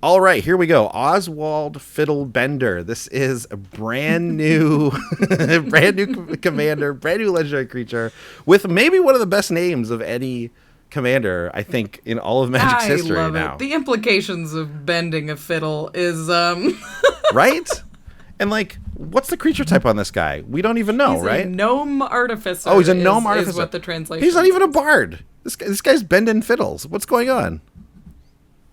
All right, here we go. Oswald Fiddlebender. This is a brand new, commander, brand new legendary creature with maybe one of the best names of any commander, I think, in all of Magic's history I love now. it. The implications of bending a fiddle is Right? And like, what's the creature type on this guy? We don't even know, he's right? a gnome artificer. Oh, he's a gnome artificer. Is what the translation. He's not even a bard. This guy's bending fiddles. What's going on?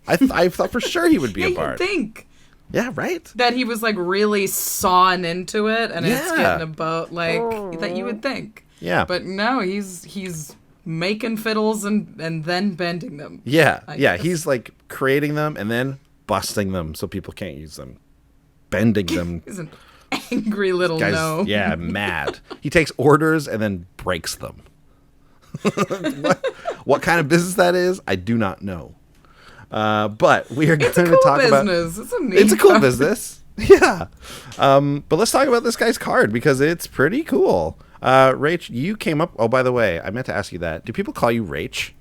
I thought for sure he would be a bard. You'd think. Yeah, right? That he was like really sawing into it, and it's getting about like that you would think. Yeah. But no, he's making fiddles and then bending them. Yeah, I yeah. guess. He's like creating them and then busting them so people can't use them. Bending them. He's an angry little Guy's, gnome. yeah, mad. He takes orders and then breaks them. what kind of business that is, I do not know. But we are going to talk about. It's a cool business. Yeah. But let's talk about this guy's card because it's pretty cool. Rach, you came up. Oh, by the way, I meant to ask you that. Do people call you Rach?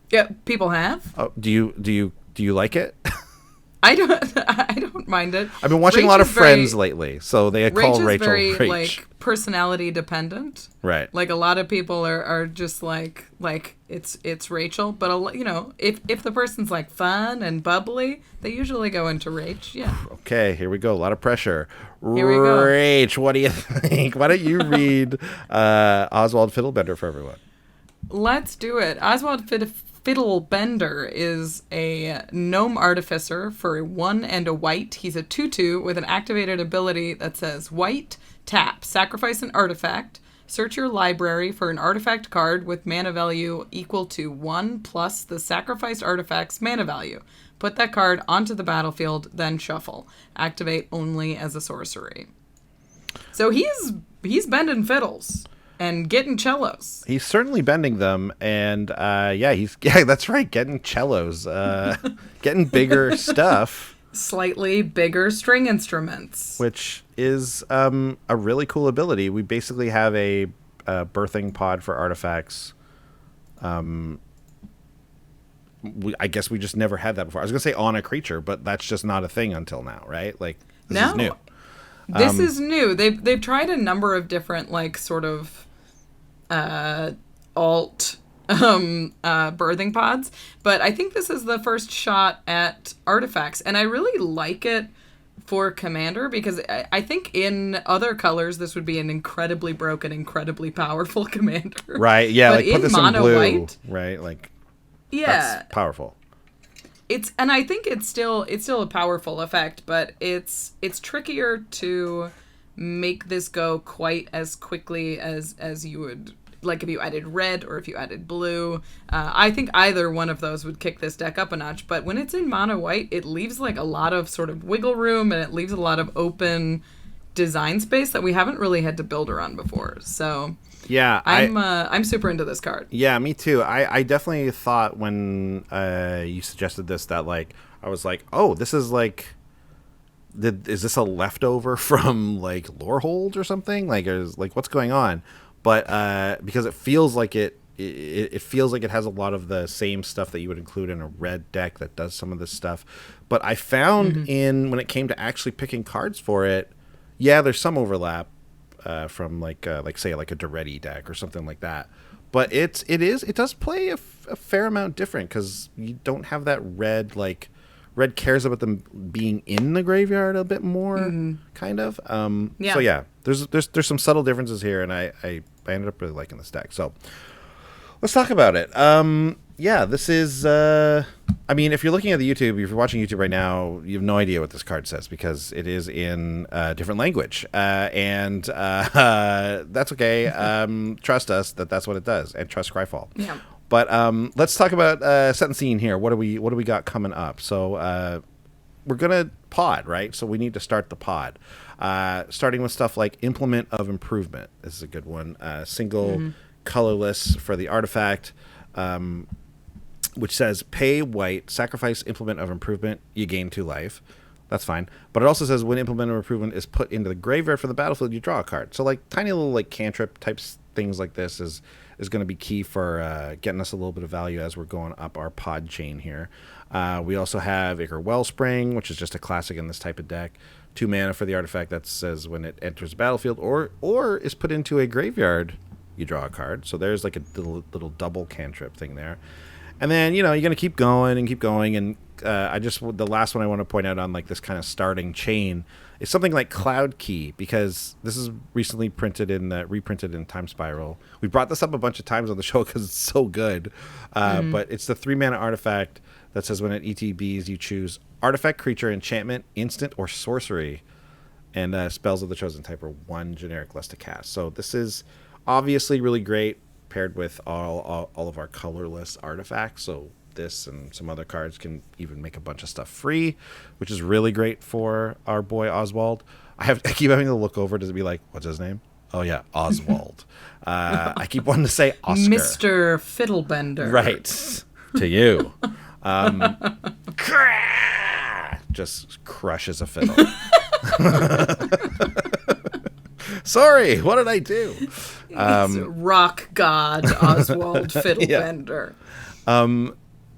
Yeah, people have. Oh, do you like it? I don't mind it. I've been watching a lot of Friends lately, so they call Rachel very, Rach. Like personality dependent. Right. Like a lot of people are just like it's Rachel, but if the person's like fun and bubbly, they usually go into Rach. Yeah. Okay, here we go. A lot of pressure. Here we go. Rach, what do you think? Why don't you read Oswald Fiddlebender for everyone? Let's do it. Oswald Fiddlebender is a gnome artificer for 1 and a white. He's a 2/2 with an activated ability that says white, tap, sacrifice an artifact, search your library for an artifact card with mana value equal to 1 plus the sacrificed artifact's mana value. Put that card onto the battlefield, then shuffle. Activate only as a sorcery. So he's bending fiddles. And getting cellos. He's certainly bending them, and that's right, getting cellos, getting bigger stuff. Slightly bigger string instruments. Which is a really cool ability. We basically have a birthing pod for artifacts. I guess we just never had that before. I was going to say on a creature, but that's just not a thing until now, right? Like, this is new. This is new. They've tried a number of different, like, sort of alt birthing pods, but I think this is the first shot at artifacts, and I really like it for commander because I think in other colors this would be an incredibly broken, incredibly powerful commander. Right? Yeah, but like put this in blue, white, right? Like, yeah, that's powerful. And I think it's still a powerful effect, but it's trickier to make this go quite as quickly as you would like if you added red or if you added blue. I think either one of those would kick this deck up a notch, but when it's in mono white, it leaves like a lot of sort of wiggle room and it leaves a lot of open design space that we haven't really had to build around before. So yeah, I'm super into this card. Yeah, me too. I definitely thought when you suggested this that like I was like, oh, this is like, is this a leftover from like Lorehold or something? Like, what's going on? But because it feels like it feels like it has a lot of the same stuff that you would include in a red deck that does some of this stuff. But I found when it came to actually picking cards for it, yeah, there's some overlap from like say like a Duretti deck or something like that. But it does play a fair amount different because you don't have that red, like red cares about them being in the graveyard a bit more, kind of. Yeah. So yeah, there's some subtle differences here, and I ended up really liking this deck. So let's talk about it. Yeah, this is. I mean, if you're looking at the YouTube, if you're watching YouTube right now, you have no idea what this card says because it is in a different language, and that's okay. Trust us that's what it does, and trust Scryfall. Yeah. But let's talk about set and scene here. What do we got coming up? So we're gonna pod, right? So we need to start the pod, starting with stuff like Implement of Improvement. This is a good one. Single colorless for the artifact, which says pay white, sacrifice Implement of Improvement, you gain 2 life. That's fine. But it also says when Implement of Improvement is put into the graveyard for the battlefield, you draw a card. So like tiny little like cantrip types things like this is is going to be key for getting us a little bit of value as we're going up our pod chain here. We also have Ichor Wellspring, which is just a classic in this type of deck. 2 mana for the artifact that says when it enters the battlefield or is put into a graveyard, you draw a card. So there's like a little double cantrip thing there. And then, you're going to keep going. And the last one I want to point out on like this kind of starting chain is something like Cloud Key, because this is recently reprinted in Time Spiral. We brought this up a bunch of times on the show because it's so good. But it's the 3 mana artifact that says when it ETBs, you choose artifact, creature, enchantment, instant, or sorcery. And spells of the chosen type are 1 generic less to cast. So this is obviously really great paired with all of our colorless artifacts. So this and some other cards can even make a bunch of stuff free, which is really great for our boy Oswald. I keep having to look over to be like, what's his name? Oh yeah, Oswald. I keep wanting to say Oscar. Mr. Fiddlebender. Right. To you. Just crushes a fiddle. Sorry, what did I do? Rock god Oswald Fiddlebender.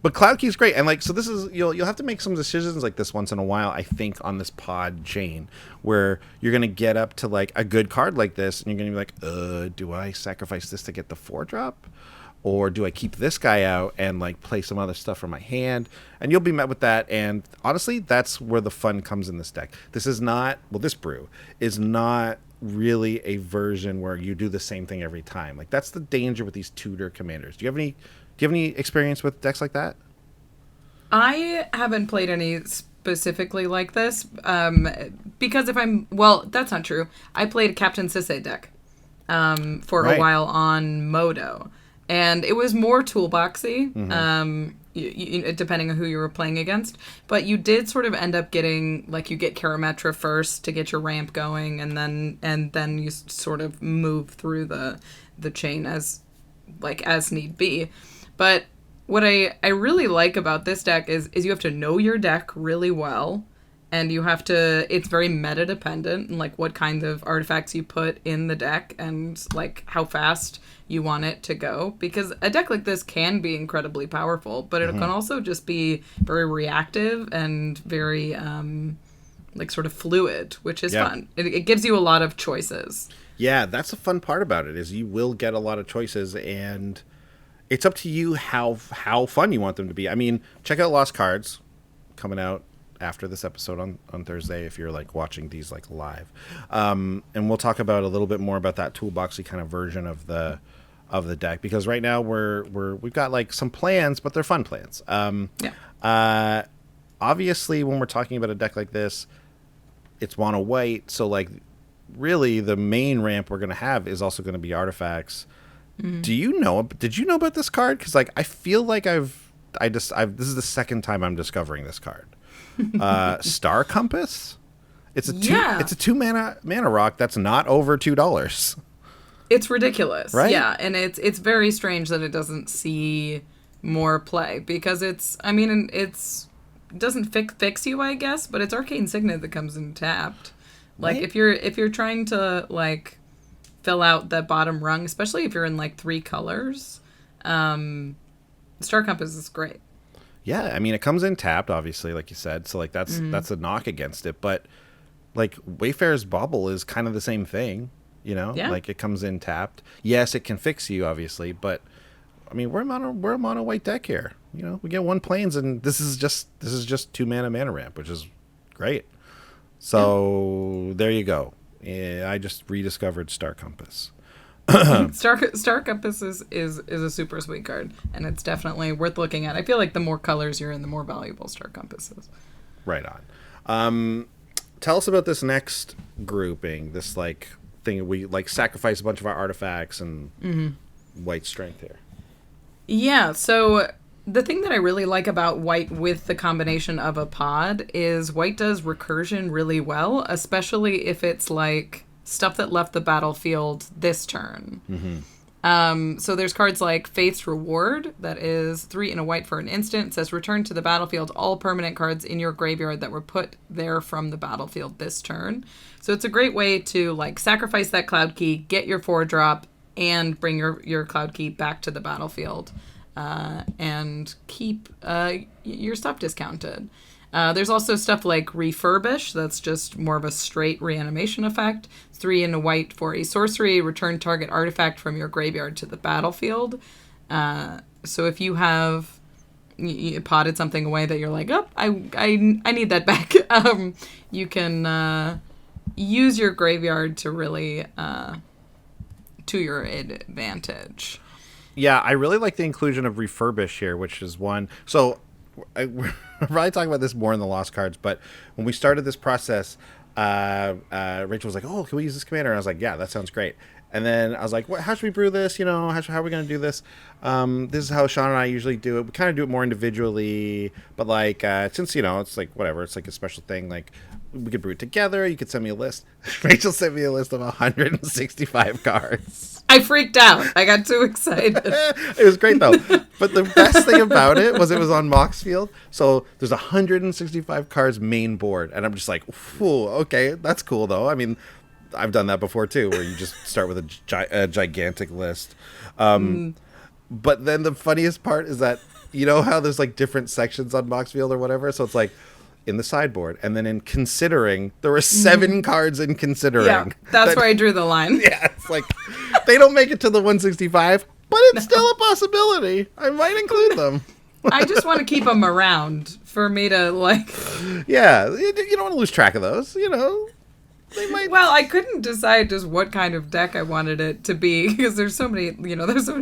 But Cloud Key is great, and like, so this is you'll have to make some decisions like this once in a while, I think, on this pod chain, where you're gonna get up to like a good card like this, and you're gonna be like, do I sacrifice this to get the 4-drop, or do I keep this guy out and like play some other stuff from my hand? And you'll be met with that, and honestly, that's where the fun comes in this deck. This is not this brew is not really a version where you do the same thing every time. Like, that's the danger with these tutor commanders. Do you have any experience with decks like that? I haven't played any specifically like this, because that's not true. I played a Captain Sisay deck for a while on Modo, and it was more toolboxy, depending on who you were playing against. But you did sort of end up getting, like, you get Karametra first to get your ramp going, and then you sort of move through the chain as need be. But what I really like about this deck is you have to know your deck really well, and it's very meta dependent, and like what kind of artifacts you put in the deck and like how fast you want it to go, because a deck like this can be incredibly powerful, but it can also just be very reactive and very sort of fluid, which is fun. It gives you a lot of choices. Yeah, that's the fun part about it, is you will get a lot of choices, and it's up to you how fun you want them to be. I mean, check out Lost Cards, coming out after this episode on Thursday if you're like watching these like live. And we'll talk about a little bit more about that toolboxy kind of version of the deck, because right now we've got like some plans, but they're fun plans. Obviously when we're talking about a deck like this, it's mono white, so like really the main ramp we're going to have is also going to be artifacts. Did you know about this card? Because like I feel like this is the second time I'm discovering this card. Star Compass. It's a 2 mana rock that's not over $2. It's ridiculous, right? Yeah, and it's very strange that it doesn't see more play, because it doesn't fix you, I guess, but it's Arcane Signet that comes in tapped. Like, right? if you're trying to like fill out the bottom rung, especially if you're in like 3 colors, Star Compass is great. Yeah, I mean, it comes in tapped, obviously, like you said, so like that's a knock against it, but like Wayfarer's Bauble is kind of the same thing, like it comes in tapped. Yes, it can fix you, obviously, but I mean, we're a mono white deck here. We get 1 plains, and this is just 2 mana ramp, which is great. So there you go. I just rediscovered Star Compass. Star Compass is a super sweet card, and it's definitely worth looking at. I feel like the more colors you're in, the more valuable Star Compass is. Right on. Tell us about this next grouping, this like thing we like sacrifice a bunch of our artifacts and white strength here. Yeah, so the thing that I really like about white with the combination of a pod is white does recursion really well, especially if it's like stuff that left the battlefield this turn. So there's cards like Faith's Reward, that is 3 and a white for an instant. It says return to the battlefield all permanent cards in your graveyard that were put there from the battlefield this turn. So it's a great way to like sacrifice that Cloud Key, get your 4-drop, and bring your Cloud Key back to the battlefield, and keep your stuff discounted. There's also stuff like Refurbish, that's just more of a straight reanimation effect. 3 and a white for a sorcery, return target artifact from your graveyard to the battlefield. So if you have you potted something away that you're like, oh, I need that back, you can use your graveyard to really to your advantage. Yeah, I really like the inclusion of Refurbish here, which is one. So we're probably talking about this more in the Lost Cards, but when we started this process, Rachel was like, oh, can we use this commander? And I was like, yeah, that sounds great. And then I was like, how should we brew this? You know, how are we going to do this? This is how Sean and I usually do it. We kind of do it more individually, but like, since, you know, it's like, whatever, it's like a special thing. Like, we could brew it together. You could send me a list. Rachel sent me a list of 165 cards. I freaked out. I got too excited. It was great, though. But the best thing about it was on Moxfield. So there's 165 cards main board. And I'm just like, ooh, okay, that's cool, though. I mean, I've done that before, too, where you just start with a gigantic list. But then the funniest part is that, you know how there's like different sections on Moxfield or whatever? So it's like in the sideboard. And then in considering, there were 7 cards in considering. Yeah, that's where I drew the line. Yeah, it's like they don't make it to the 165, but it's still a possibility. I might include them. I just want to keep them around for me to like. Yeah, you don't want to lose track of those, you know. They might. Well, I couldn't decide just what kind of deck I wanted it to be because there's so many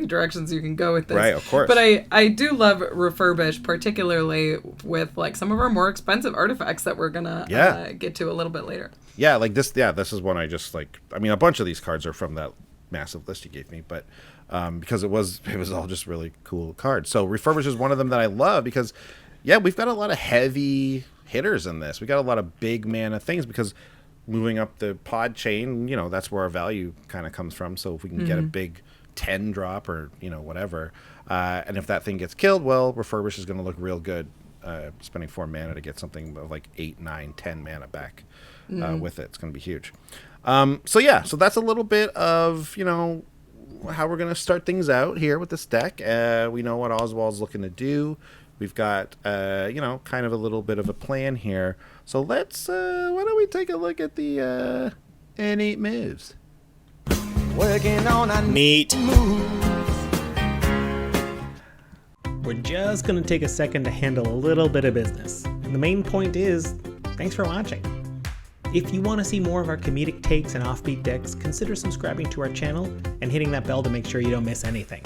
directions you can go with this. Right, of course. But I do love Refurbish, particularly with like some of our more expensive artifacts that we're gonna get to a little bit later. Yeah, like this. Yeah, this is one I just like. I mean, a bunch of these cards are from that massive list you gave me, but because it was all just really cool cards. So Refurbish is one of them that I love because, yeah, we've got a lot of heavy hitters in this. We got a lot of big mana things because moving up the pod chain, you know, that's where our value kind of comes from. So if we can get a big 10 drop or, you know, whatever, and if that thing gets killed, well, Refurbish is going to look real good, spending 4 mana to get something of like 8, 9, 10 mana back with it. It's going to be huge. So that's a little bit of, you know, how we're going to start things out here with this deck. We know what Oswald's looking to do. We've got, you know, kind of a little bit of a plan here. So let's, why don't we take a look at the N8 moves? Working on a Neat. move. We're just going to take a second to handle a little bit of business. And the main point is, thanks for watching. If you want to see more of our comedic takes and offbeat decks, consider subscribing to our channel and hitting that bell to make sure you don't miss anything.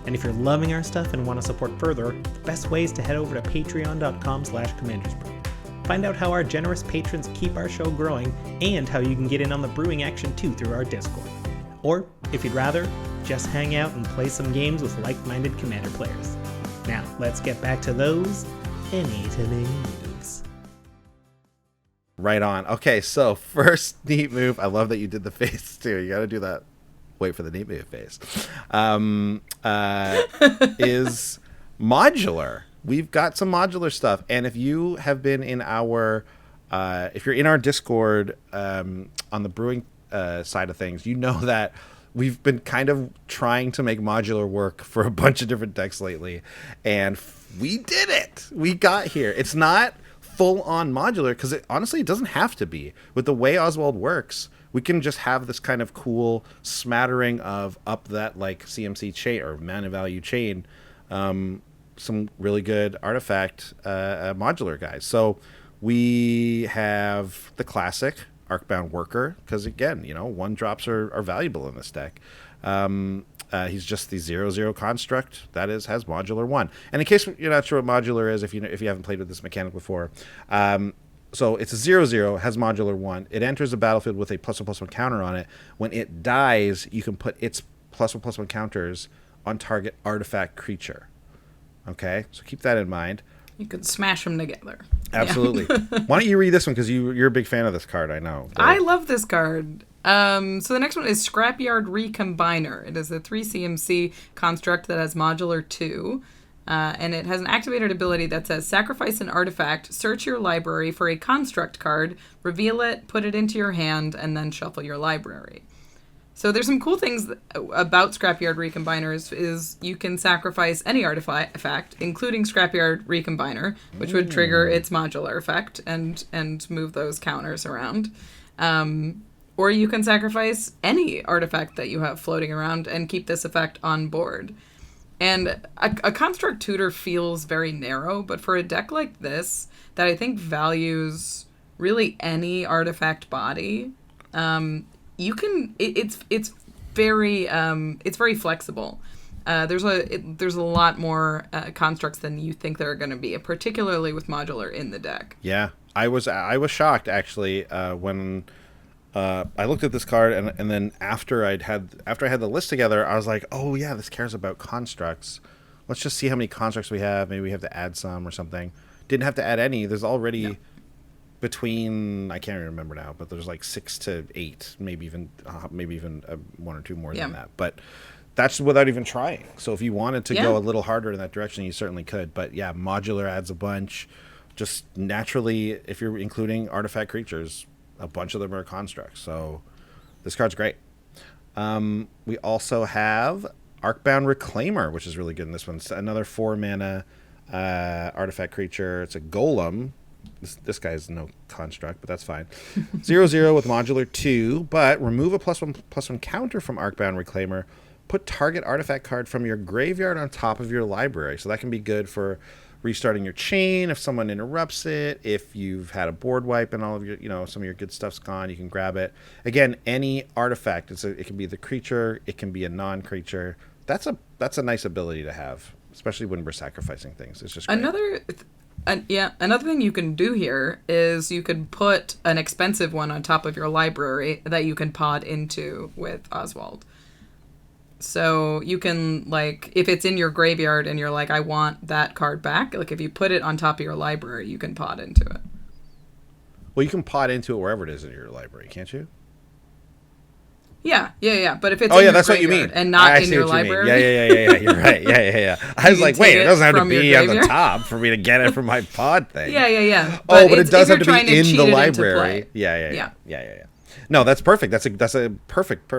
And if you're loving our stuff and want to support further, the best way is to head over to patreon.com/commandersbrew. Find out how our generous patrons keep our show growing and how you can get in on the brewing action too through our Discord. Or, if you'd rather, just hang out and play some games with like-minded Commander players. Now, let's get back to those N8 moves. Right on. Okay, so first neat move. I love that you did the face too. You got to do that. Wait for the neat move face. Is modular. We've got some modular stuff, and if you have been in our, if you're in our Discord on the brewing side of things, you know that we've been kind of trying to make modular work for a bunch of different decks lately, and we did it. We got here. It's not full-on modular because honestly, it doesn't have to be. With the way Oswald works, we can just have this kind of cool smattering of up that like CMC chain or mana value chain. Some really good artifact modular guys. So we have the classic Arcbound Worker because again, you know, 1-drops are valuable in this deck. He's just the 0/0 construct that has modular 1. And in case you're not sure what modular is, if you haven't played with this mechanic before, so it's a 0/0, has modular 1. It enters the battlefield with a +1/+1 counter on it. When it dies, you can put its +1/+1 counters on target artifact creature. Okay, so keep that in mind. You could smash them together. Absolutely. Yeah. Why don't you read this one, because you're a big fan of this card, I know. I love this card. So the next one is Scrapyard Recombiner. It is a 3 CMC construct that has modular 2. And it has an activated ability that says sacrifice an artifact, search your library for a construct card, reveal it, put it into your hand, and then shuffle your library. So there's some cool things about Scrapyard Recombiners is you can sacrifice any artifact, including Scrapyard Recombiner, which would trigger its modular effect and move those counters around. Or you can sacrifice any artifact that you have floating around and keep this effect on board. And a Construct Tutor feels very narrow, but for a deck like this that I think values really any artifact body, you can. It's very flexible. There's a lot more constructs than you think there are going to be, particularly with modular in the deck. Yeah, I was shocked actually when I looked at this card and then after I had the list together, I was like, oh yeah, this cares about constructs. Let's just see how many constructs we have. Maybe we have to add some or something. Didn't have to add any. There's already between, I can't even remember now, but there's like 6 to 8, maybe even 1 or 2 more than that. But that's without even trying. So if you wanted to go a little harder in that direction, you certainly could. But yeah, modular adds a bunch. Just naturally, if you're including artifact creatures, a bunch of them are constructs. So this card's great. We also have Arcbound Reclaimer, which is really good in this one. It's another 4 mana artifact creature. It's a golem. This guy's no construct, but that's fine. 0/0 with modular 2, but remove a +1/+1 counter from Arcbound Reclaimer. Put target artifact card from your graveyard on top of your library. So that can be good for restarting your chain if someone interrupts it. If you've had a board wipe and all of your, some of your good stuff's gone, you can grab it. Again, any artifact. It can be the creature. It can be a non-creature. That's a nice ability to have, especially when we're sacrificing things. It's just great. Another thing you can do here is you can put an expensive one on top of your library that you can pod into with Oswald. So you can, like, if it's in your graveyard and you're like, I want that card back, like if you put it on top of your library, you can pod into it. Well, you can pod into it wherever it is in your library, can't you? Yeah. But if it's in your that's what you mean, and not in your library, yeah, you're right. Yeah. I was like, wait, it doesn't have to be on the top for me to get it from my pod thing. Yeah. But it does have to be in the library. Yeah. No, that's perfect. That's a perfect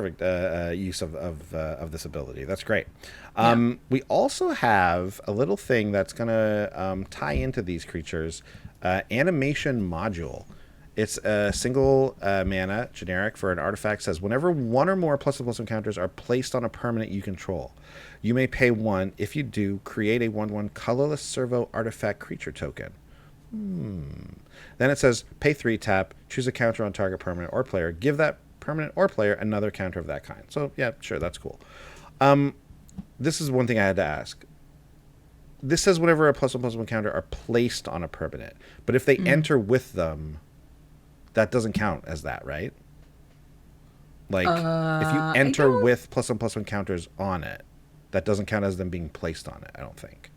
use of this ability. That's great. We also have a little thing that's gonna tie into these creatures. Animation module. It's a single mana, generic, for an artifact. Says whenever 1 or more +1/+1 counters are placed on a permanent you control, you may pay 1. If you do, create a 1/1 colorless servo artifact creature token. Then it says pay 3, tap, choose a counter on target permanent or player, give that permanent or player another counter of that kind. So yeah, sure, that's cool. This is one thing I had to ask. This says whenever a +1/+1 counter are placed on a permanent, but if they enter with them, that doesn't count as that, right? Like, if you enter with +1/+1 counters on it, that doesn't count as them being placed on it, I don't think.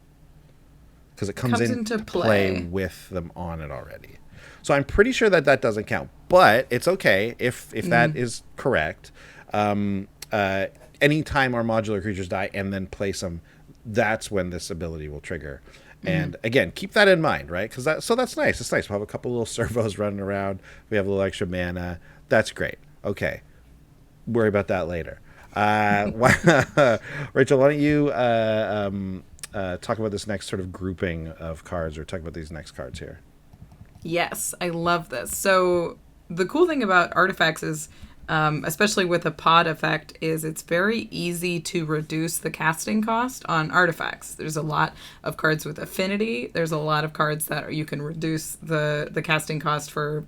Because it comes into play with them on it already. So I'm pretty sure that doesn't count. But it's okay if that is correct. Anytime our modular creatures die and then place them, that's when this ability will trigger. And again, keep that in mind, right? Because that's nice. It's nice. We'll have a couple little servos running around. We have a little extra mana. That's great. Okay. Worry about that later. Rachel, why don't you talk about this next sort of grouping of cards, or talk about these next cards here? Yes, I love this. So the cool thing about artifacts is, especially with a pod effect, is it's very easy to reduce the casting cost on artifacts. There's a lot of cards with affinity. There's a lot of cards that you can reduce the casting cost for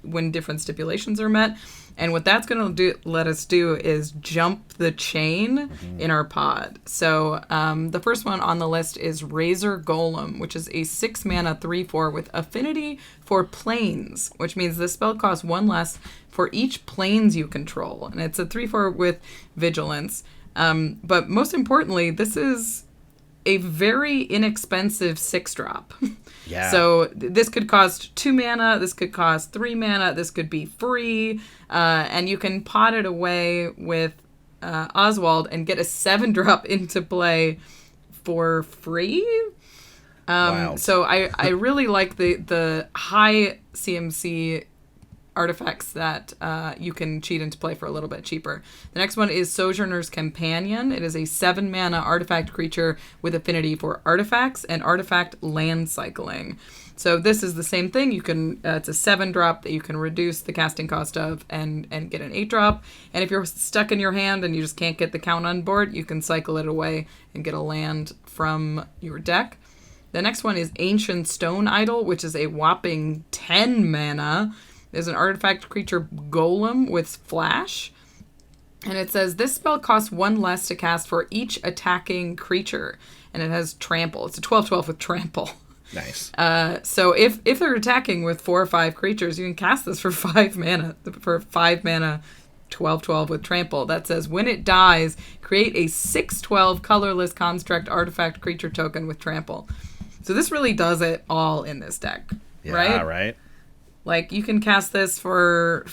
when different stipulations are met. And what that's going to let us do is jump the chain in our pod. So the first one on the list is Razer Golem, which is a 6 mana 3/4 with affinity for planes, which means this spell costs 1 less for each planes you control. And it's a 3/4 with vigilance. But most importantly, this is a very inexpensive 6-drop. Yeah. So this could cost 2 mana, this could cost 3 mana, this could be free, and you can pot it away with Oswald and get a 7-drop into play for free. Wow. So I really like the high CMC artifacts that you can cheat into play for a little bit cheaper. The next one is Sojourner's Companion. It is a 7-mana artifact creature with affinity for artifacts and artifact land cycling. So this is the same thing. You can it's a 7-drop that you can reduce the casting cost of and get an 8-drop. And if you're stuck in your hand and you just can't get the count on board, you can cycle it away and get a land from your deck. The next one is Ancient Stone Idol, which is a whopping 10 mana. There's an artifact creature golem with flash. And it says, this spell costs 1 less to cast for each attacking creature. And it has trample. It's a 12/12 with trample. Nice. So if they're attacking with 4 or 5 creatures, you can cast this for 5 mana. For 5 mana, 12/12 with trample. That says, when it dies, create a 6/12 colorless construct artifact creature token with trample. So this really does it all in this deck, right? Like, you can cast this for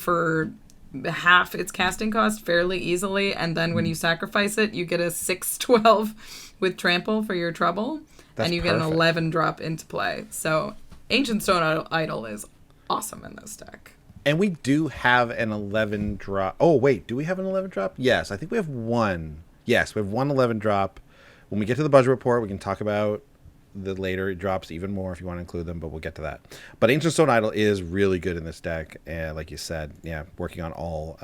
half its casting cost fairly easily, and then when you sacrifice it, you get a 6/12 with trample for your trouble, and you get an 11-drop into play. So Ancient Stone Idol is awesome in this deck. And we do have an 11-drop. Oh, wait, do we have an 11-drop? Yes, I think we have one. Yes, we have one 11-drop. When we get to the budget report, we can talk about the later drops even more if you want to include them, but we'll get to that. But Ancient Stone Idol is really good in this deck, and like you said, yeah, working on all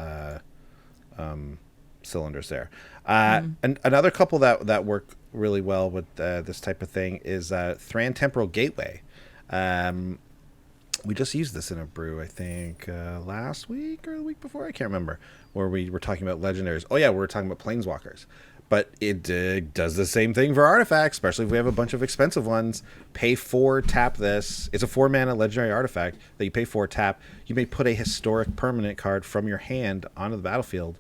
cylinders there. And another couple that work really well with this type of thing is Thran Temporal Gateway. We just used this in a brew, I think, last week or the week before, I can't remember, where we were talking about legendaries. Oh yeah, we were talking about planeswalkers. But it does the same thing for artifacts, especially if we have a bunch of expensive ones. Pay 4, tap this. It's a 4-mana legendary artifact that you pay 4, tap. You may put a historic permanent card from your hand onto the battlefield.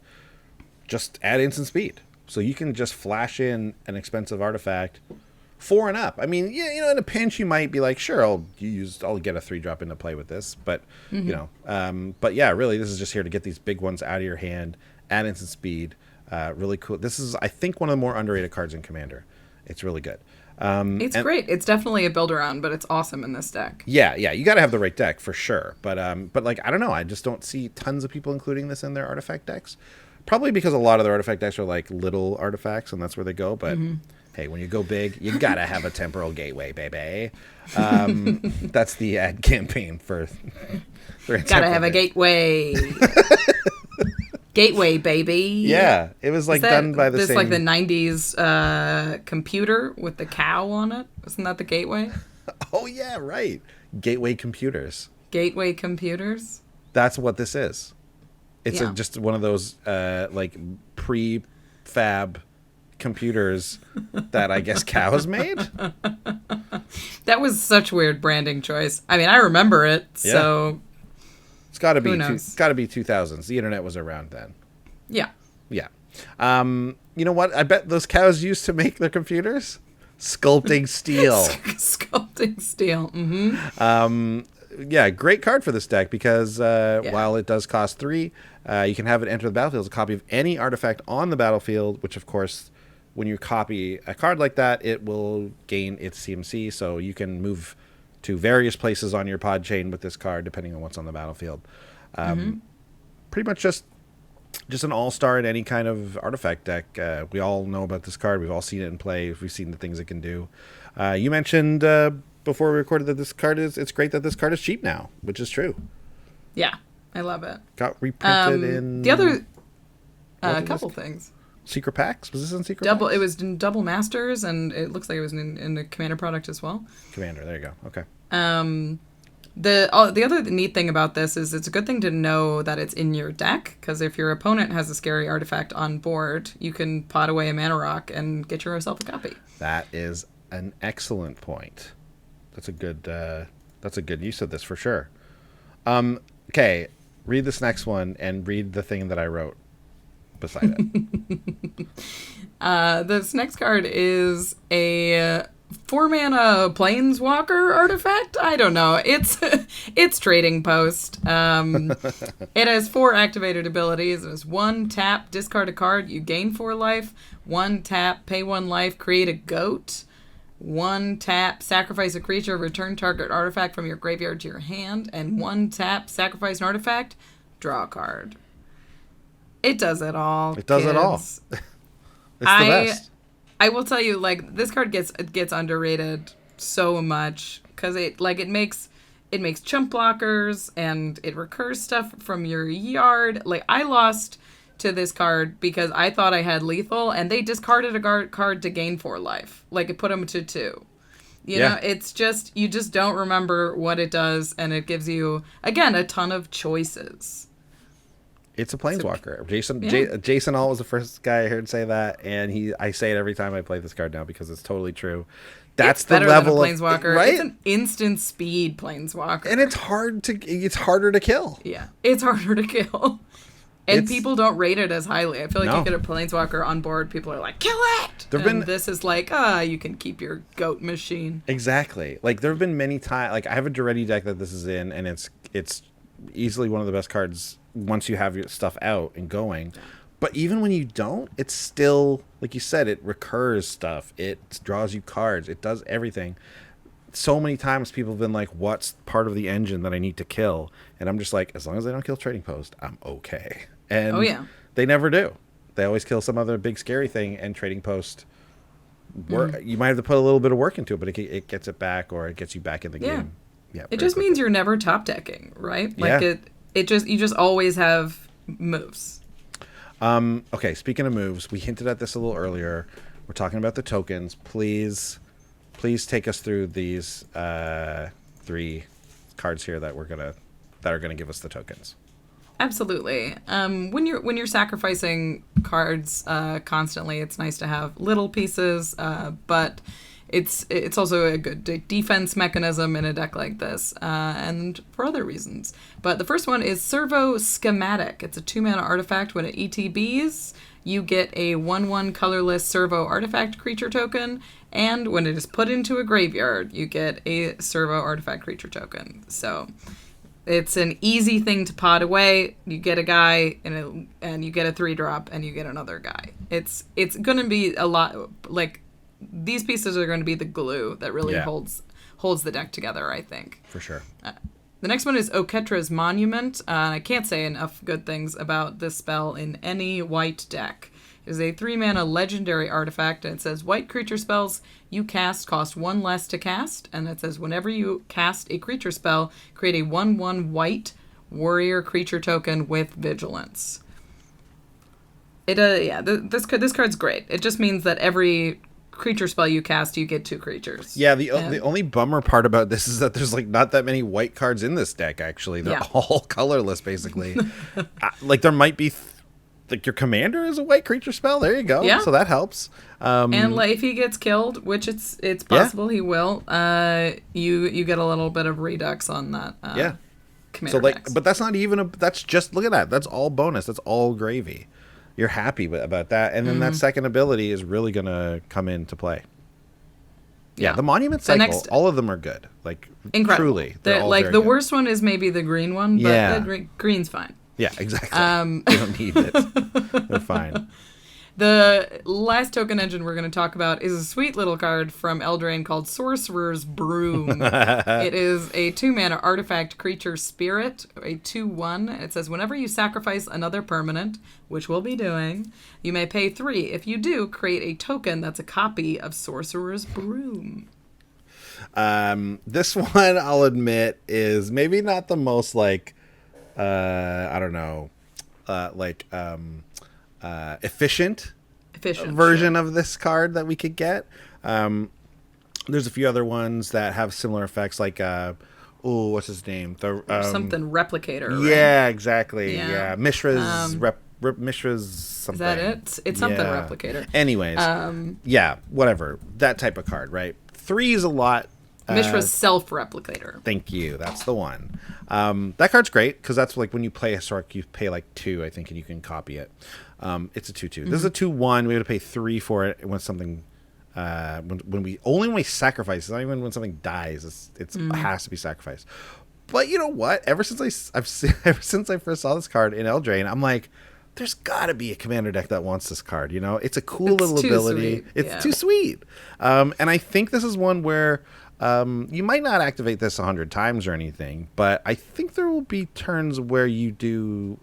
Just add instant speed. So you can just flash in an expensive artifact 4 and up. I mean, yeah, you know, in a pinch you might be like, sure, I'll get a 3-drop into play with this. But, you know, but yeah, really, this is just here to get these big ones out of your hand, add instant speed. Really cool. This is, I think, one of the more underrated cards in Commander. It's really good. It's great. It's definitely a build around, but it's awesome in this deck. Yeah, you got to have the right deck for sure. But like, I don't know. I just don't see tons of people including this in their artifact decks. Probably because a lot of their artifact decks are like little artifacts, and that's where they go. But hey, when you go big, you gotta have a Temporal Gateway, baby. That's the ad campaign for gotta have a gateway. Gateway, baby. Yeah, it was like done by the same. This like the 90s computer with the cow on it. Isn't that the Gateway? Oh yeah, right. Gateway computers. Gateway computers. That's what this is. It's just one of those like prefab computers that I guess cows made. That was such weird branding choice. I mean, I remember it, so. It's got to be 2000s. The internet was around then. Yeah. Yeah. You know what? I bet those cows used to make their computers sculpting steel. Sculpting steel. Mm-hmm. Yeah, great card for this deck because while it does cost 3, you can have it enter the battlefield as a copy of any artifact on the battlefield, which of course, when you copy a card like that, it will gain its CMC, so you can move to various places on your pod chain with this card, depending on what's on the battlefield. Pretty much just an all-star in any kind of artifact deck. We all know about this card. We've all seen it in play. We've seen the things it can do. You mentioned before we recorded that this card it's great that this card is cheap now, which is true. Yeah, I love it. Got reprinted in... The other... couple things. Secret packs? Was this in Secret packs? It was in Double Masters, and it looks like it was in the Commander product as well. Commander, there you go. Okay. The other neat thing about this is it's a good thing to know that it's in your deck, because if your opponent has a scary artifact on board, you can pot away a mana rock and get yourself a copy. That is an excellent point. That's a good use of this for sure. Okay, read this next one and read the thing that I wrote beside it. This next card is a 4-mana planeswalker artifact. I don't know. It's Trading Post. It has 4 activated abilities. It has 1 tap, discard a card, you gain 4 life. 1 tap, pay 1 life, create a goat. 1 tap, sacrifice a creature, return target artifact from your graveyard to your hand, and 1 tap, sacrifice an artifact, draw a card. It does it all. It does it all. It's the best. I will tell you, like, this card gets underrated so much because it makes chump blockers and it recurs stuff from your yard. Like, I lost to this card because I thought I had lethal and they discarded a card to gain 4 life. Like, it put them to 2. You know, it's just, you just don't remember what it does, and it gives you, again, a ton of choices. It's a planeswalker. Jason All was the first guy I heard say that, and I say it every time I play this card now because it's totally true. That's the level than a planeswalker. Of right. It's an instant speed planeswalker, and it's harder to kill. Yeah, it's harder to kill, and people don't rate it as highly. I feel like you get a planeswalker on board, people are like, kill it. This is like, you can keep your goat machine. Exactly. Like, there have been many times. Like, I have a Duretti deck that this is in, and it's easily one of the best cards once you have your stuff out and going. But even when you don't, it's still, like you said, it recurs stuff. It draws you cards. It does everything. So many times people have been like, what's part of the engine that I need to kill? And I'm just like, as long as they don't kill Trading Post, I'm okay. And they never do. They always kill some other big scary thing, and Trading Post, you might have to put a little bit of work into it, but it gets it back, or it gets you back in the game. Yeah, it just means you're never top decking, right? Like you just always have moves. Okay, speaking of moves, we hinted at this a little earlier. We're talking about the tokens. Please take us through these 3 cards here that are gonna give us the tokens. Absolutely. When you're sacrificing cards constantly, it's nice to have little pieces, but it's also a good defense mechanism in a deck like this, and for other reasons. But the first one is Servo Schematic. It's a 2-mana artifact. When it ETBs, you get a 1/1 colorless Servo artifact creature token, and when it is put into a graveyard, you get a Servo artifact creature token. So it's an easy thing to pot away. You get a guy, and you get a 3-drop, and you get another guy. It's going to be a lot, like, these pieces are going to be the glue that really holds the deck together, I think. For sure. The next one is Oketra's Monument. I can't say enough good things about this spell in any white deck. It is a 3-mana legendary artifact, and it says white creature spells you cast cost 1 less to cast, and it says whenever you cast a creature spell, create a 1/1 white warrior creature token with vigilance. This card's great. It just means that every creature spell you cast, you get 2 creatures. Yeah, the only bummer part about this is that there's like not that many white cards in this deck. Actually, they're all colorless, basically. Like, there might be like your commander is a white creature spell. There you go. Yeah. So that helps. And like, if he gets killed, which it's possible he will, you get a little bit of redux on that. Commander. So like, but that's not even that's just, look at that. That's all bonus. That's all gravy. You're happy about that, and then that second ability is really going to come into play. Yeah, the Monument Cycle, all of them are good. Like, incredible. Truly. Like, the worst one is maybe the green one, but the green's fine. Yeah, exactly. You don't need it. They're fine. The last token engine we're going to talk about is a sweet little card from Eldraine called Sorcerer's Broom. It is a 2-mana artifact creature spirit, a 2/1. It says whenever you sacrifice another permanent, which we'll be doing, you may pay 3. If you do, create a token that's a copy of Sorcerer's Broom. This one, I'll admit, is maybe not the most, like, I don't know, efficient version of this card that we could get. There's a few other ones that have similar effects, like what's his name? Something replicator. Right? Yeah, exactly. Yeah, Mishra's Mishra's something. Is that it? It's something replicator. Anyways, whatever, that type of card, right? 3 is a lot. Mishra's self-replicator. Thank you. That's the one. That card's great because that's like when you play Historic, you pay like 2, I think, and you can copy it. It's a 2/2. This is a 2/1. We have to pay 3 for it when something. When we sacrifice. It's not even when something dies. It has to be sacrificed. But you know what? Ever since I first saw this card in Eldraine, I'm like, there's got to be a commander deck that wants this card. You know, it's a cool little too ability. sweet. It's Yeah. too sweet. And I think this is one where you might not activate this 100 times or anything, but I think there will be turns where you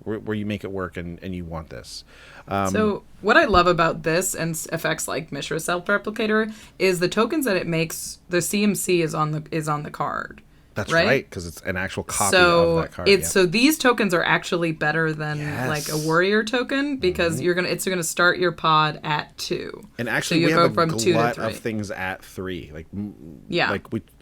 make it work and you want this. So what I love about this and effects like Mishra Self-Replicator is the tokens that it makes. The CMC is on the card. That's right, right, because it's an actual copy of that card. So these tokens are actually better than Yes. like a warrior token because it's gonna start your pod at 2. And actually, so we you have go a from 2 to glut 3. of things at 3. Yeah.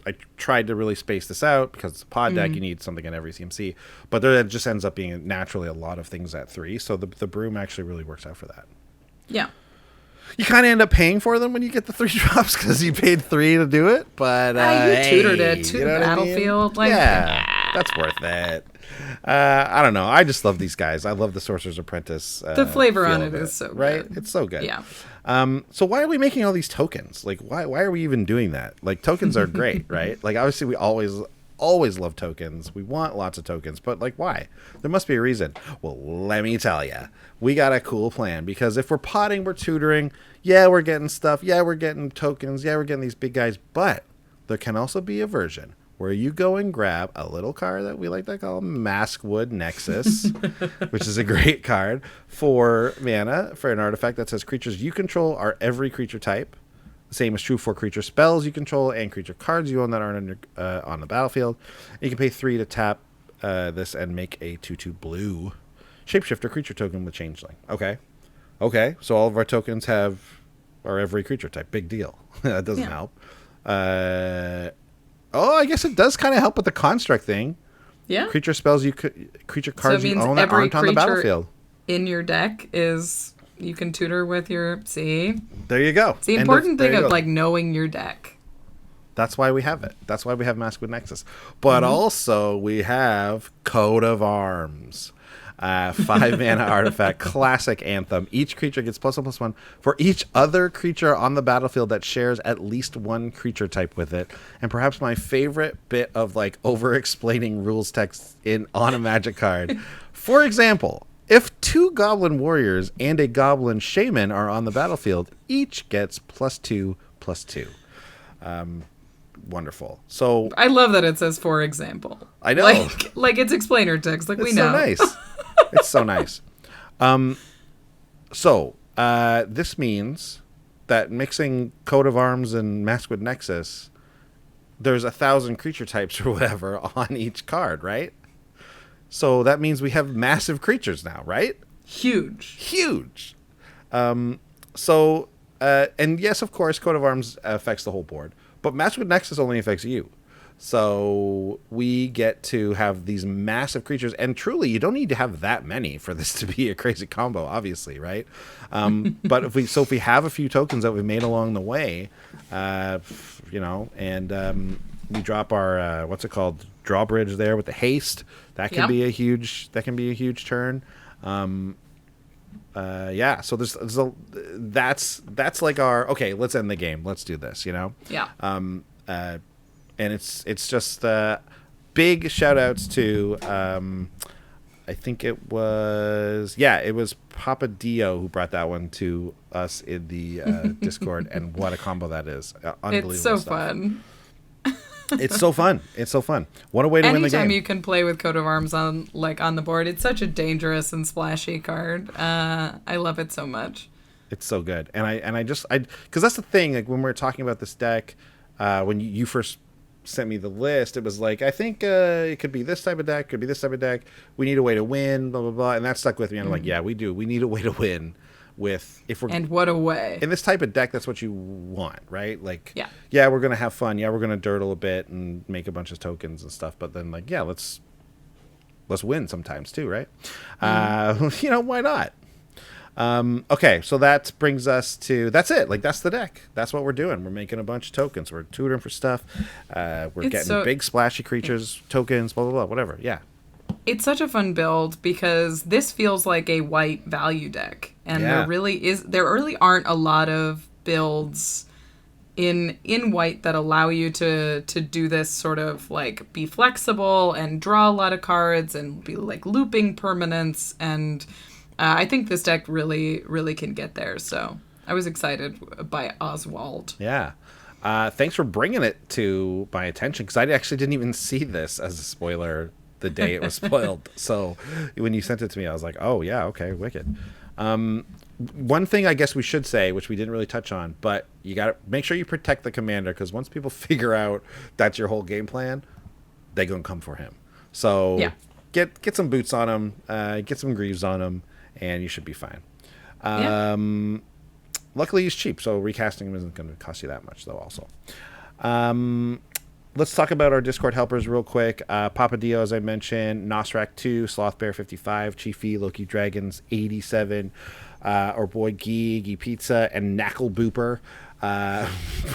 I tried to really space this out because it's a pod deck. You need something in every CMC, but there just ends up being naturally a lot of things at 3. So the Broom actually really works out for that. Yeah. You kind of end up paying for them when you get the 3 drops because you paid 3 to do it. But you tutored it to you the know what I mean? battlefield. That's worth it. I don't know. I just love these guys. I love the Sorcerer's Apprentice. The flavor feel on of it is so good. right. It's so good. Yeah. So why are we making all these tokens? Like, why are we even doing that? Like, tokens are great, right? Like, obviously, we always love tokens. We want lots of tokens, but like, why? There must be a reason. Well, let me tell you. We got a cool plan because if we're potting, we're tutoring. Yeah, we're getting stuff. Yeah, we're getting tokens. Yeah, we're getting these big guys. But there can also be a version where you go and grab a little card that we like to call Maskwood Nexus, which is a great card for mana for an artifact that says creatures you control are every creature type. The same is true for creature spells you control and creature cards you own that aren't on the battlefield. You can pay 3 to tap this and make a 2/2 blue shapeshifter creature token with changeling. Okay. So all of our tokens are every creature type. Big deal. That doesn't help. I guess it does kind of help with the construct thing. Yeah. Creature spells creature cards you own that aren't on the battlefield. In your deck is you can tutor with your There you go. It's the important thing of like knowing your deck. That's why we have it. That's why we have Maskwood Nexus. But also we have Coat of Arms. 5 mana artifact, classic anthem. Each creature gets +1/+1 for each other creature on the battlefield that shares at least one creature type with it. And perhaps my favorite bit of like over-explaining rules text on a Magic card. For example, if 2 Goblin Warriors and a Goblin Shaman are on the battlefield, each gets +2/+2. Wonderful. So I love that it says for example. I know. Like it's explainer text. Like it's we know. So nice. It's so nice. This means that mixing Coat of Arms and Maskwood Nexus, there's 1,000 creature types or whatever on each card, right? So that means we have massive creatures now, right? Huge. And yes, of course, Coat of Arms affects the whole board, but Maskwood Nexus only affects you. So we get to have these massive creatures, and truly, you don't need to have that many for this to be a crazy combo, obviously, right? But if we have a few tokens that we've made along the way, and we drop our drawbridge there with the haste, that can be a huge turn. So that's like our let's end the game. Let's do this, Yeah. And it's just big shout outs to I think it was Papa Dio who brought that one to us in the Discord, and what a combo that is. Unbelievable. It's so stuff. fun. It's so fun. What a way to win the game. Anytime you can play with Coat of Arms on the board, it's such a dangerous and splashy card. I love it so much. It's so good. And I because that's the thing, like when we were talking about this deck, when you first sent me the list, it was like, I think it could be this type of deck, we need a way to win, blah blah blah, and that stuck with me. I'm like, yeah, we do. We need a way to win and what a way. In this type of deck, that's what you want, right? Like, yeah, we're gonna have fun, we're gonna dirtle a bit and make a bunch of tokens and stuff, but then like, let's win sometimes too, right? Why not? So that brings us to, that's it. Like, that's the deck. That's what we're doing. We're making a bunch of tokens. We're tutoring for stuff. We're getting big splashy creatures, tokens, blah, blah, blah, whatever. Yeah. It's such a fun build because this feels like a white value deck. And there really aren't a lot of builds in white that allow you to do this sort of like be flexible and draw a lot of cards and be like looping permanents and I think this deck really, really can get there. So I was excited by Oswald. Yeah. Thanks for bringing it to my attention, because I actually didn't even see this as a spoiler the day it was spoiled. So when you sent it to me, I was like, oh, yeah, okay, wicked. One thing I guess we should say, which we didn't really touch on, but you got to make sure you protect the commander, because once people figure out that's your whole game plan, they're going to come for him. So yeah. Get some boots on him, get some greaves on him, and you should be fine. Luckily, he's cheap, so recasting him isn't going to cost you that much, though, also. Let's talk about our Discord helpers real quick. Papa Dio, as I mentioned, Nosrak 2, Slothbear 55, Chiefy, Loki Dragons 87, our boy Gee Pizza, and Knackle Booper.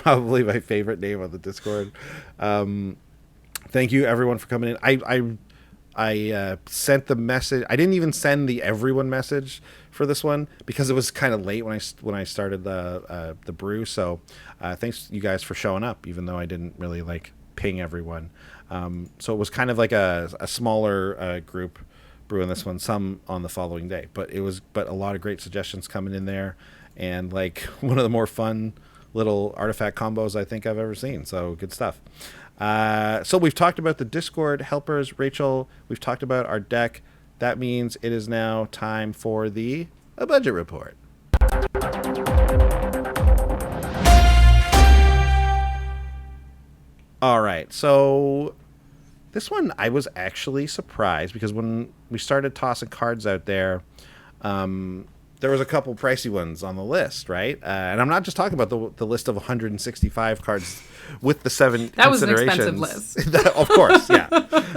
Probably my favorite name on the Discord. Thank you, everyone, for coming in. I sent the message. I didn't even send the everyone message for this one because it was kind of late when I started the brew. So thanks you guys for showing up, even though I didn't really ping everyone. So it was kind of like a smaller group brewing this one, some on the following day. But a lot of great suggestions coming in there, and one of the more fun little artifact combos I think I've ever seen. So good stuff. So we've talked about the Discord helpers, Rachel. We've talked about our deck. That means it is now time for a budget report. All right. So this one I was actually surprised, because when we started tossing cards out there, there was a couple pricey ones on the list, right? And I'm not just talking about the list of 165 cards with the 7 that was considerations. An expensive list. Of course, yeah.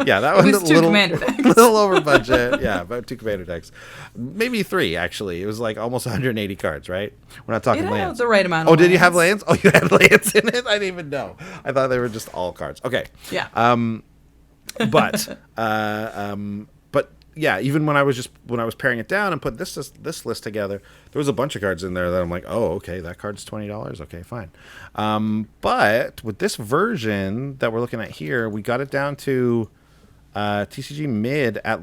Yeah, that was two commander decks. little over budget. Yeah, about 2 commander decks. Maybe 3, actually. It was almost 180 cards, right? We're not talking lands. The right amount of did you have lands? Oh, you had lands in it? I didn't even know. I thought they were just all cards. Okay. Yeah. But yeah, even when I was paring it down and put this list together, there was a bunch of cards in there that I'm like, oh, okay, that card's $20. Okay, fine. But with this version that we're looking at here, we got it down to TCG mid at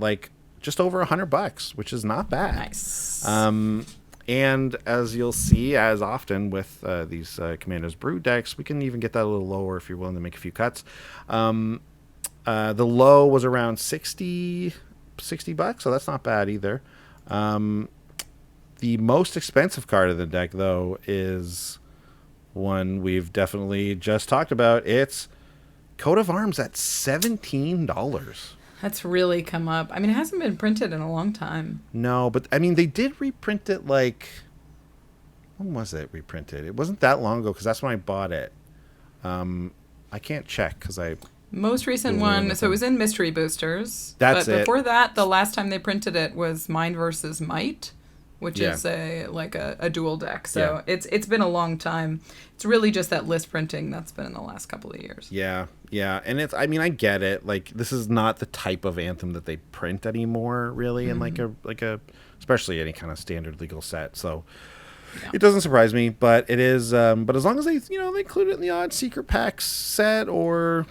just over $100, which is not bad. Nice. And as you'll see, as often with these Commander's Brew decks, we can even get that a little lower if you're willing to make a few cuts. The low was around $60, so that's not bad either. The most expensive card of the deck, though, is one we've definitely just talked about. It's Coat of Arms at $17. That's really come up. I mean, it hasn't been printed in a long time. No, but I mean, they did reprint it when was it reprinted? It wasn't that long ago, because that's when I bought it. I can't check because most recent one, so it was in Mystery Boosters. That's it. But before that, the last time they printed it was Mind versus Might, which is a dual deck. So it's been a long time. It's really just that list printing that's been in the last couple of years. Yeah, and I get it. This is not the type of Anthem that they print anymore, really, in a especially any kind of standard legal set. So it doesn't surprise me, but it is. But as long as they they include it in the odd secret packs set, or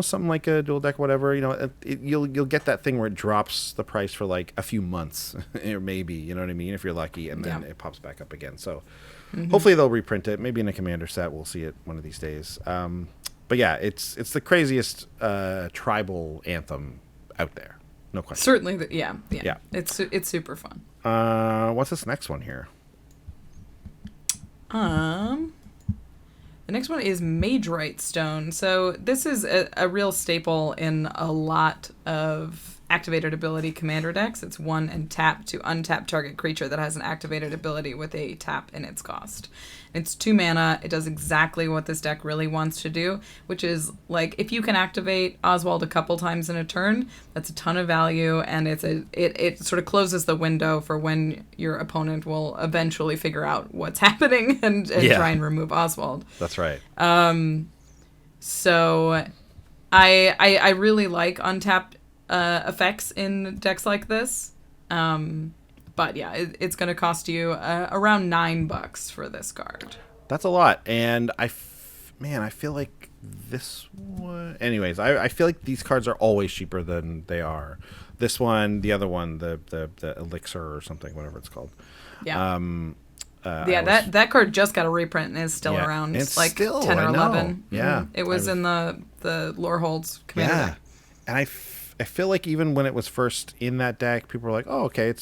something like a dual deck, whatever, you'll get that thing where it drops the price for a few months, or maybe, you know what I mean, if you're lucky, and then it pops back up again. So hopefully they'll reprint it. Maybe in a Commander set, we'll see it one of these days. But yeah, it's the craziest tribal Anthem out there, no question. Certainly, yeah. It's super fun. What's this next one here? The next one is Mage Right Stone. So this is a real staple in a lot of activated ability commander decks. It's 1 and tap to untap target creature that has an activated ability with a tap in its cost. It's 2 mana. It does exactly what this deck really wants to do, which is if you can activate Oswald a couple times in a turn, that's a ton of value, and it sort of closes the window for when your opponent will eventually figure out what's happening and try and remove Oswald. That's right. So I really like untapped effects in decks like this. But yeah, it's going to cost you around $9 for this card. That's a lot, and I feel like this one. Anyways, I feel like these cards are always cheaper than they are. This one, the other one, the elixir or something, whatever it's called. Yeah. That card just got a reprint and is still around. It's like still, 10 or I know. 11. Yeah. It was in the Lorehold's commander deck. And I feel like even when it was first in that deck, people were like, "Oh, okay,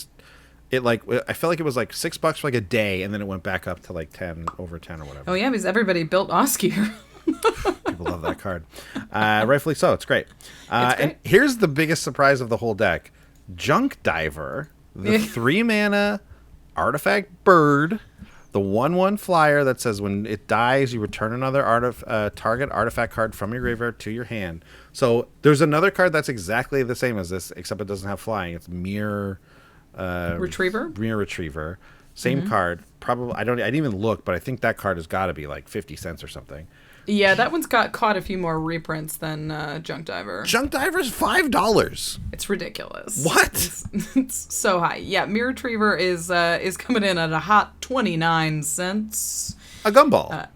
I felt like it was like $6 for like a day, and then it went back up to like 10 over 10 or whatever." Oh yeah, because everybody built Oscar. People love that card. Rightfully so. It's great. And here's the biggest surprise of the whole deck: Junk Diver, the 3-mana artifact bird, the 1/1 flyer that says when it dies, you return another target artifact card from your graveyard to your hand. So there's another card that's exactly the same as this, except it doesn't have flying. It's Mirror Retriever. Mirror Retriever. Same card. Probably. I didn't even look, but I think that card has got to be like 50 cents or something. Yeah, that one's caught a few more reprints than Junk Diver. Junk Diver's $5. It's ridiculous. What? It's so high. Yeah, Mirror Retriever is coming in at a hot 29 cents. A gumball.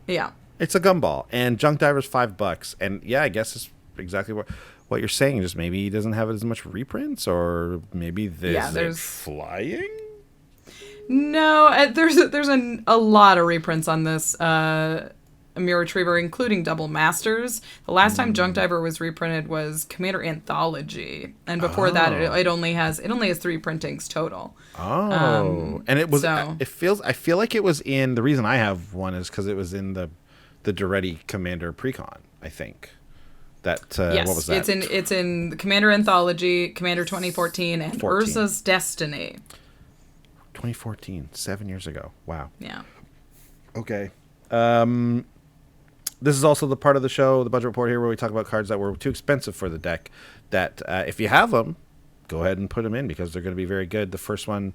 Yeah. It's a gumball, and Junk Diver's $5. And yeah, I guess it's exactly what you're saying. Just maybe he doesn't have as much reprints, or maybe there's flying. No, there's a lot of reprints on this Mirror Retriever, including Double Masters. The last time Junk Diver was reprinted was Commander Anthology, and before that, it only has 3 printings total. Oh, and it was. So, I feel like it was in. The reason I have one is because it was in the Duretti Commander Precon. I think that. Yes, what was that? It's in the Commander Anthology, Commander 2014, and 14. Urza's Destiny. 2014, 7 years ago. Wow. Yeah. Okay. This is also the part of the show, the budget report here, where we talk about cards that were too expensive for the deck. That if you have them, go ahead and put them in because they're going to be very good. The first one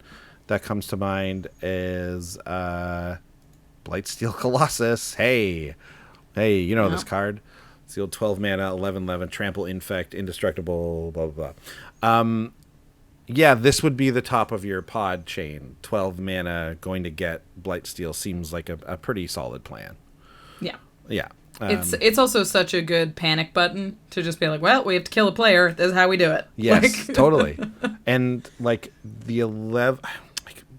that comes to mind is Blightsteel Colossus. Hey, you know this card. It's the old 12 mana, 11/11, trample, infect, indestructible, blah blah blah. Yeah, this would be the top of your pod chain. 12 mana going to get Blightsteel seems like a pretty solid plan. Yeah. Yeah. It's also such a good panic button to just be like, well, we have to kill a player. This is how we do it. Yes, totally. And like the 11,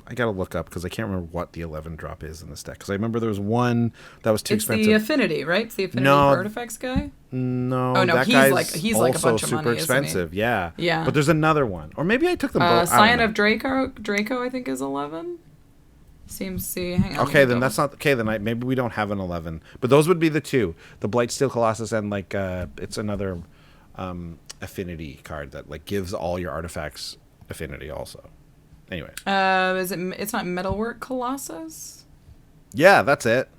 I gotta look up because I can't remember what the 11 drop is in this deck. Because I remember there was one that was too expensive. It's the Affinity, right? It's the Affinity for Artifacts guy. No. Oh no, that he's guy's like a bunch of super money, expensive. Isn't he? Yeah. But there's another one, or maybe I took them both. Scion of Draco, I think is 11. Seems see. Hang on. Okay, then that's not okay. Then maybe we don't have an 11. But those would be the two: the Blightsteel Colossus and like it's another affinity card that like gives all your artifacts affinity also. Anyway. Is it? It's not Metalwork Colossus. Yeah, that's it.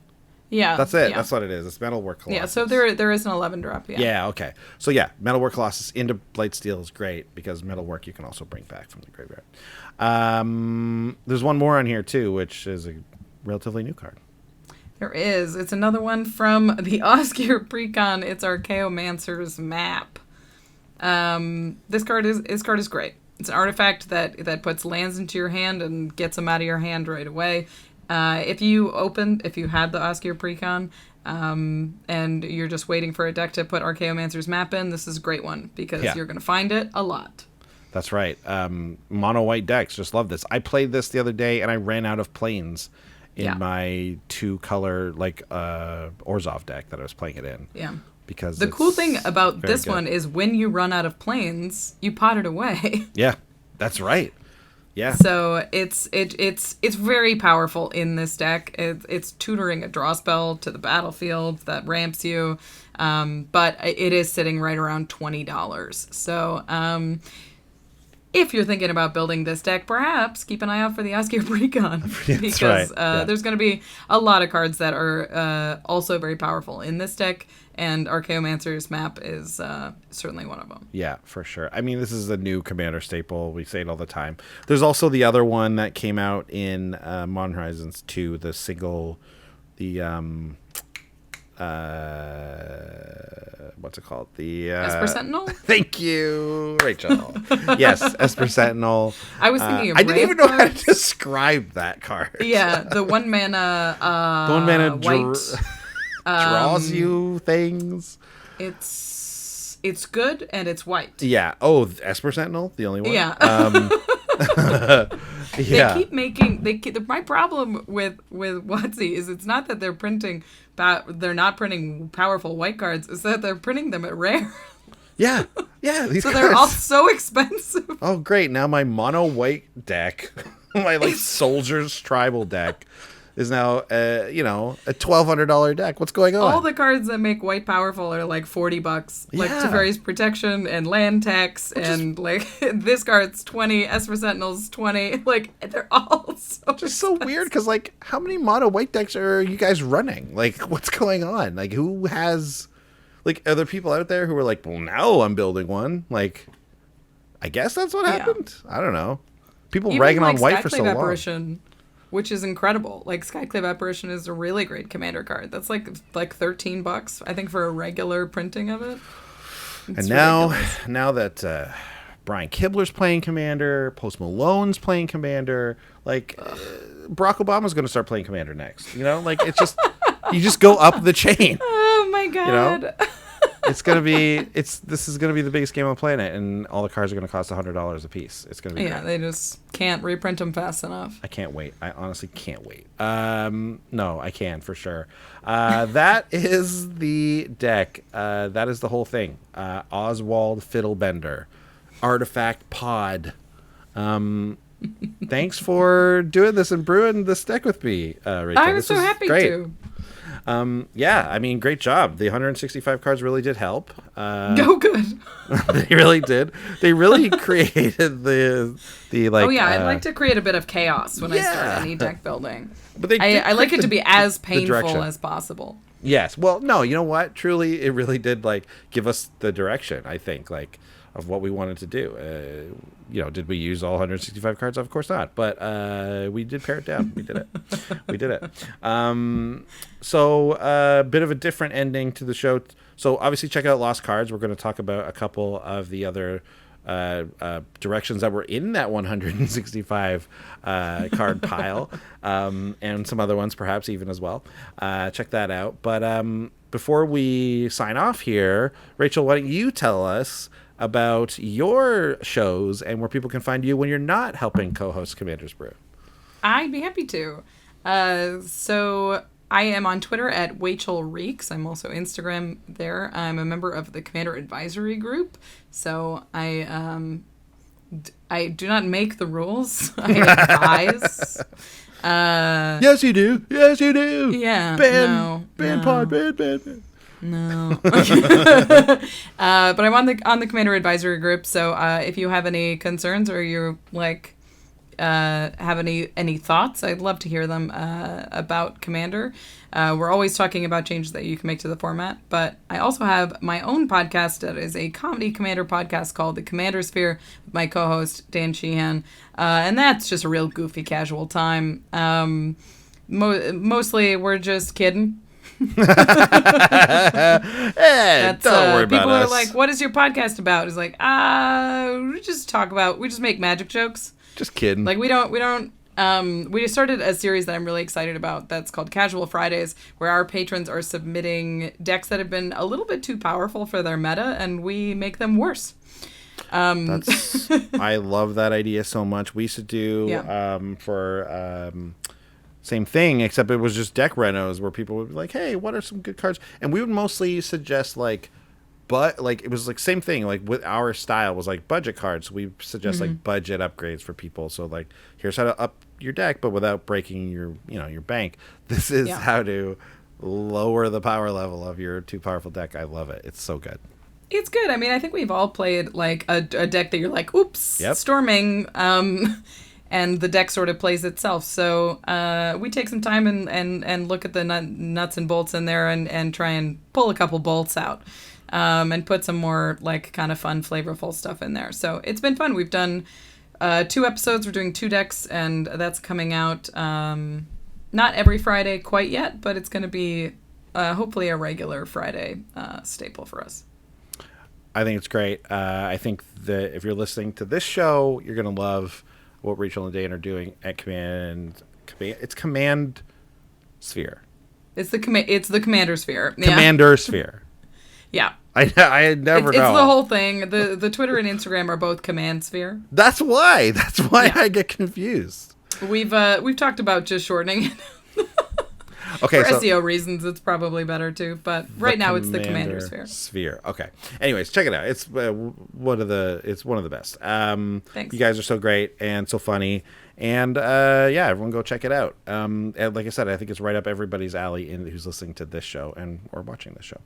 Yeah, that's it. Yeah. That's what it is. It's Metalwork Colossus. Yeah, so there is an 11 drop. Yeah. Yeah. Okay. So yeah, Metalwork Colossus into Blightsteel is great because Metalwork you can also bring back from the graveyard. There's one more on here too, which is a relatively new card. There is. It's another one from the Oscar Precon. It's Archaeomancer's Map. This card is great. It's an artifact that puts lands into your hand and gets them out of your hand right away. If you had the Oscar Precon, and you're just waiting for a deck to put Archaeomancer's Map in, this is a great one because you're going to find it a lot. That's right. Mono white decks just love this. I played this the other day and I ran out of planes in my 2-color like Orzhov deck that I was playing it in. Yeah. Because the cool thing about this one is when you run out of planes, you pot it away. Yeah, that's right. Yeah. So it's very powerful in this deck. It's tutoring a draw spell to the battlefield that ramps you, but it is sitting right around $20. So if you're thinking about building this deck, perhaps keep an eye out for the Oscar Precon because there's going to be a lot of cards that are also very powerful in this deck. And Archaeomancer's Map is certainly one of them. Yeah, for sure. I mean, this is a new Commander staple. We say it all the time. There's also the other one that came out in Modern Horizons 2, the single, what's it called? The Esper Sentinel? Thank you, Rachel. Yes, Esper Sentinel. I was thinking of I didn't even know how to describe that card. Yeah, the 1 mana the 1 mana white. draws you things. It's good and it's white. Yeah. Oh, Esper Sentinel, the only one. Yeah. Yeah. They keep making. My problem with WotC is it's not that they're printing. They're not printing powerful white cards. It's that they're printing them at rare. Yeah. Yeah. These So cards. they're all so expensive. Oh, great! Now my mono white deck, my soldiers tribal deck, is now a $1,200 deck. What's going on? All the cards that make white powerful are like $40, like Yeah. Teferi's Protection and Land Tax, and like this card's 20, Esper Sentinel's 20. Like they're all so Just so weird because how many mono white decks are you guys running? What's going on? Who has are there people out there who are like, well, now I'm building one? I guess that's what happened. I don't know. People Even ragging on white for Skyclave so long. Apparition, which is incredible. Skyclave Apparition is a really great commander card. That's like $13, I think, for a regular printing of it. It's And now ridiculous. that Brian Kibler's playing Commander, Post Malone's playing Commander, Barack Obama's going to start playing Commander next. It's just you just go up the chain. Oh my god. This is gonna be the biggest game on the planet, and all the cards are gonna cost $100 a piece. It's gonna be great. They just can't reprint them fast enough. I can't wait. I honestly can't wait. No, I can for sure. That is the deck. That is the whole thing. Oswald Fiddlebender, Artifact Pod. Thanks for doing this and brewing this deck with me, Rachel. I was so happy to. Great job. The 165 cards really did help. Go good. They really did. They really created the I'd like to create a bit of chaos when I start any deck building. But I like it to be as painful direction. as possible. Yes. Well, no, you know what? Truly, it really did give us the direction, I think, of what we wanted to do. Did we use all 165 cards? Of course not. But we did pare it down. We did it. We did it. So a bit of a different ending to the show. So obviously check out Lost Cards. We're going to talk about a couple of the other directions that were in that 165 card pile, and some other ones perhaps even as well. Check that out. But before we sign off here, Rachel, why don't you tell us about your shows and where people can find you when you're not helping co-host Commander's Brew? I'd be happy to. So I am on Twitter at Wachel Reeks. I'm also Instagram there. I'm a member of the Commander Advisory Group. So I do not make the rules. I advise. Yes, you do. Yes, you do. Yeah. Ban pod. Ban. No. But I'm on the Commander Advisory Group. So if you have any concerns or you have any thoughts, I'd love to hear them about Commander. We're always talking about changes that you can make to the format, but I also have my own podcast that is a comedy Commander podcast called The Commander Sphere with my co-host Dan Sheehan, and that's just a real goofy casual time. Mostly we're just kidding. Don't worry about people us. are like, what is your podcast about? It's like, we just make magic jokes. Just kidding. We started a series that I'm really excited about that's called Casual Fridays, where our patrons are submitting decks that have been a little bit too powerful for their meta, and we make them worse. I love that idea so much. We used to do same thing, except it was just deck renos where people would be like, hey, what are some good cards? And we would mostly suggest it was same thing, with our style was budget cards. We suggest budget upgrades for people. So here's how to up your deck, but without breaking your bank. This is how to lower the power level of your too powerful deck. I love it. It's so good. It's good. I mean, I think we've all played a deck that you're like, oops, storming. And the deck sort of plays itself. So we take some time and look at the nuts and bolts in there and try and pull a couple bolts out. And put some more kind of fun, flavorful stuff in there. So it's been fun. We've done 2 episodes. We're doing 2 decks, and that's coming out not every Friday quite yet, but it's going to be hopefully a regular Friday staple for us. I think it's great. I think that if you're listening to this show, you're going to love what Rachel and Dan are doing at Command. It's Command Sphere. It's the commander sphere. Yeah. Commander sphere. Yeah. I never know. It's the whole thing. The Twitter and Instagram are both command sphere. That's why I get confused. We've talked about just shortening it. Okay, For so SEO reasons, it's probably better too. But right now, it's the commander sphere. Okay. Anyways, check it out. It's one of the best. Thanks. You guys are so great and so funny, and yeah, everyone go check it out. And like I said, I think it's right up everybody's alley who's listening to this show and or watching this show.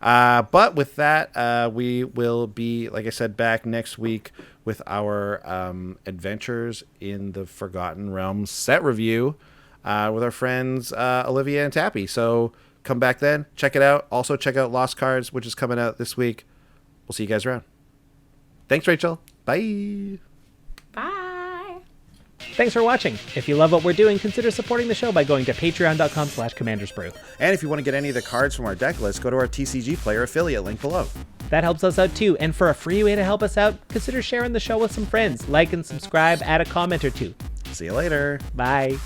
But with that, we will be, like I said, back next week with our Adventures in the Forgotten Realms set review. With our friends Olivia and Tappy. So come back then. Check it out. Also check out Lost Cards, which is coming out this week. We'll see you guys around. Thanks, Rachel. Bye. Bye. Thanks for watching. If you love what we're doing, consider supporting the show by going to patreon.com/commandersbrew. And if you want to get any of the cards from our deck list, go to our TCG Player affiliate link below. That helps us out too. And for a free way to help us out, consider sharing the show with some friends. Like and subscribe, add a comment or two. See you later. Bye.